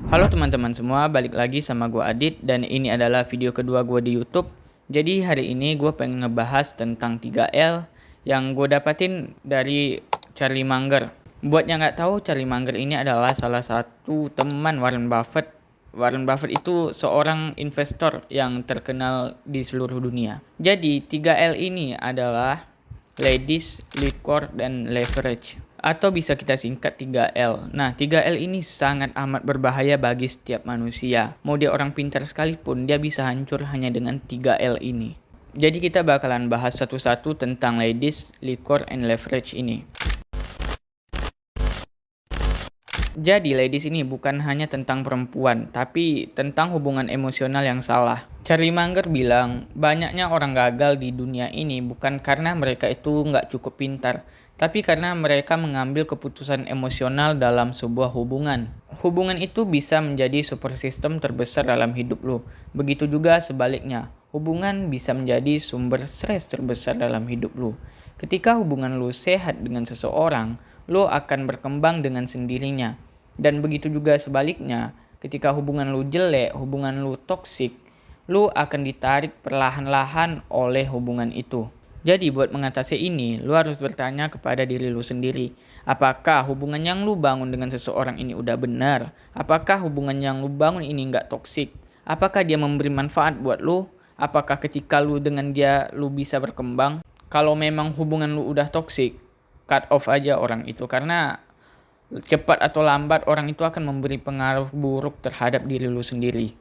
Halo teman-teman semua, balik lagi sama gue Adit dan ini adalah video kedua gue di YouTube. Jadi hari ini gue pengen ngebahas tentang 3L yang gue dapatin dari Charlie Munger. Buat yang nggak tahu, Charlie Munger ini adalah salah satu teman Warren Buffett. Warren Buffett itu seorang investor yang terkenal di seluruh dunia. Jadi 3L ini adalah Ladies, Liquor, dan Leverage. Atau bisa kita singkat 3L. Nah, 3L ini sangat amat berbahaya bagi setiap manusia. Mau dia orang pintar sekalipun, dia bisa hancur hanya dengan 3L ini. Jadi kita bakalan bahas satu-satu tentang ladies, liquor, and leverage ini. Jadi ladies ini bukan hanya tentang perempuan, tapi tentang hubungan emosional yang salah. Charlie Munger bilang, banyaknya orang gagal di dunia ini bukan karena mereka itu nggak cukup pintar, tapi karena mereka mengambil keputusan emosional dalam sebuah hubungan. Hubungan itu bisa menjadi super system terbesar dalam hidup lo. Begitu juga sebaliknya, hubungan bisa menjadi sumber stres terbesar dalam hidup lo. Ketika hubungan lo sehat dengan seseorang, lo akan berkembang dengan sendirinya. Dan begitu juga sebaliknya, ketika hubungan lu jelek, hubungan lu toksik, lu akan ditarik perlahan-lahan oleh hubungan itu. Jadi buat mengatasi ini, lu harus bertanya kepada diri lu sendiri. Apakah hubungan yang lu bangun dengan seseorang ini udah benar? Apakah hubungan yang lu bangun ini nggak toksik? Apakah dia memberi manfaat buat lu? Apakah ketika lu dengan dia, lu bisa berkembang? Kalau memang hubungan lu udah toksik, cut off aja orang itu. Karena cepat atau lambat orang itu akan memberi pengaruh buruk terhadap diri lu sendiri.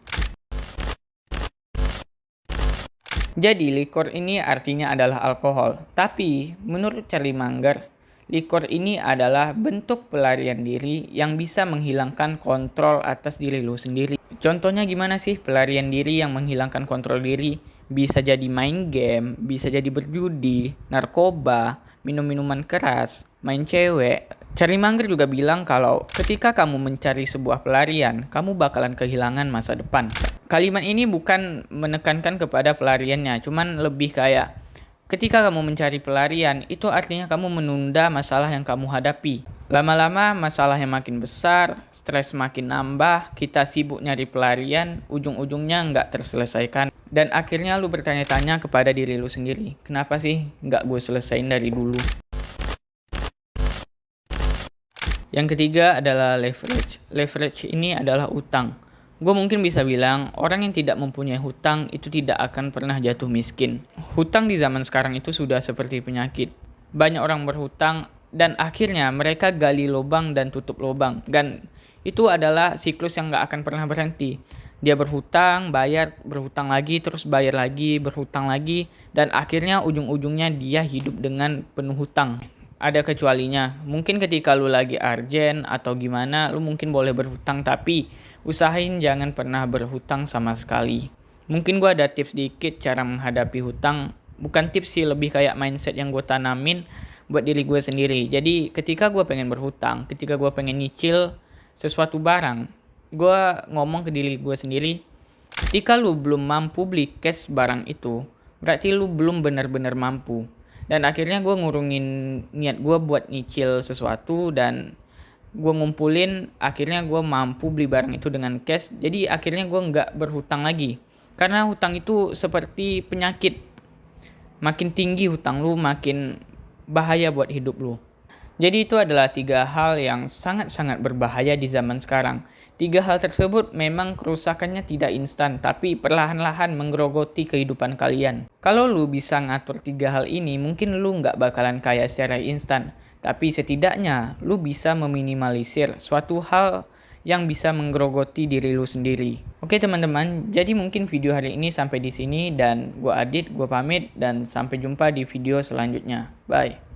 Jadi liquor ini artinya adalah alkohol. Tapi menurut Charlie Munger, liquor ini adalah bentuk pelarian diri yang bisa menghilangkan kontrol atas diri lu sendiri. Contohnya gimana sih pelarian diri yang menghilangkan kontrol diri? Bisa jadi main game, bisa jadi berjudi, narkoba, minum minuman keras, main cewek. Charlie Munger juga bilang kalau ketika kamu mencari sebuah pelarian, kamu bakalan kehilangan masa depan. Kalimat ini bukan menekankan kepada pelariannya, cuman lebih kayak ketika kamu mencari pelarian, itu artinya kamu menunda masalah yang kamu hadapi. Lama-lama masalahnya makin besar, stres makin nambah, kita sibuk nyari pelarian, ujung-ujungnya nggak terselesaikan. Dan akhirnya lu bertanya-tanya kepada diri lu sendiri, kenapa sih nggak gue selesain dari dulu? Yang ketiga adalah leverage. Leverage ini adalah utang. Gue mungkin bisa bilang, orang yang tidak mempunyai hutang itu tidak akan pernah jatuh miskin. Hutang di zaman sekarang itu sudah seperti penyakit. Banyak orang berhutang dan akhirnya mereka gali lubang dan tutup lubang. Dan itu adalah siklus yang gak akan pernah berhenti. Dia berhutang, bayar, berhutang lagi, terus bayar lagi, berhutang lagi. Dan akhirnya ujung-ujungnya dia hidup dengan penuh hutang. Ada kecualinya, mungkin ketika lu lagi urgent atau gimana, lu mungkin boleh berhutang, tapi usahain jangan pernah berhutang sama sekali. Mungkin gue ada tips dikit cara menghadapi hutang, bukan tips sih, lebih kayak mindset yang gue tanamin buat diri gue sendiri. Jadi ketika gue pengen berhutang, ketika gue pengen nyicil sesuatu barang, gue ngomong ke diri gue sendiri, ketika lu belum mampu beli cash barang itu, berarti lu belum benar-benar mampu. Dan akhirnya gue ngurungin niat gue buat nyicil sesuatu dan gue ngumpulin, akhirnya gue mampu beli barang itu dengan cash. Jadi akhirnya gue nggak berhutang lagi. Karena hutang itu seperti penyakit. Makin tinggi hutang lu, makin bahaya buat hidup lu. Jadi itu adalah 3 hal yang sangat-sangat berbahaya di zaman sekarang. 3 hal tersebut memang kerusakannya tidak instan, tapi perlahan-lahan menggerogoti kehidupan kalian. Kalau lu bisa ngatur 3 hal ini, mungkin lu nggak bakalan kaya secara instan. Tapi setidaknya lu bisa meminimalisir suatu hal yang bisa menggerogoti diri lu sendiri. Oke teman-teman, jadi mungkin video hari ini sampai di sini dan gua Adit, gua pamit dan sampai jumpa di video selanjutnya. Bye.